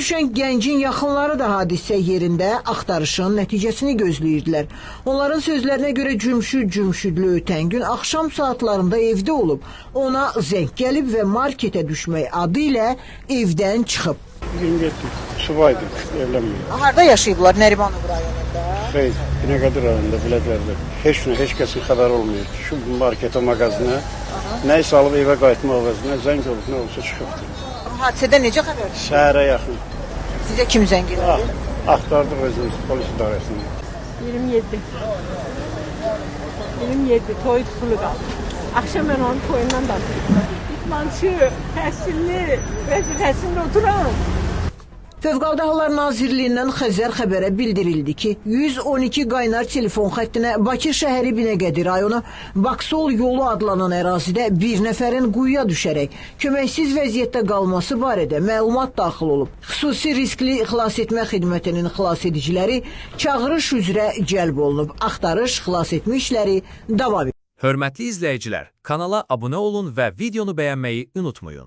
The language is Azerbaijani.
düşən gəncin yaxınları da hadisə yerində axtarışın nəticəsini gözləyirdilər. Onların sözlərinə görə Cümşüdlü ötən gün axşam saatlarında evdə olub. Ona zəng gəlib və marketə düşmək adı ilə evdən çıxıb. 27 subaydı, evlənməyib. Harada yaşayıblar? Nərimanov rayonunda? Xeyr, Binəqədi rayonunda, Bilədlərdə. Heç kəsin xəbəri olmuyor. Şu marketə, mağazına, nə isə alıb evə qayıtmaq əvəzinə zəng olub, nə olsa çıxıbdır. Hadisədə necə xəbər düşdü? Səhərə yaxın. Sizə kim zəng elədi? Axtardıq özümüz polis idarəsində. 27 toy tutulu qaldı. Axşam mən onun toyundan danışdım. İdmançı, təhsilli, vəzifəsində oturan. Fövqəladə Hallar Nazirliyindən Xəzər xəbərə bildirildi ki, 112 qaynar telefon xəttinə Bakı şəhəri Binəqədi rayonu Baksol yolu adlanan ərazidə bir nəfərin quyuya düşərək köməksiz vəziyyətdə qalması barədə məlumat daxil olub. Xüsusi riskli xilas etmə xidmətinin xilas ediciləri çağırış üzrə cəlb olunub. Axtarış, xilas etmə işləri davam edir. Hörmətli izləyicilər, kanala abunə olun və videonu bəyənməyi unutmayın.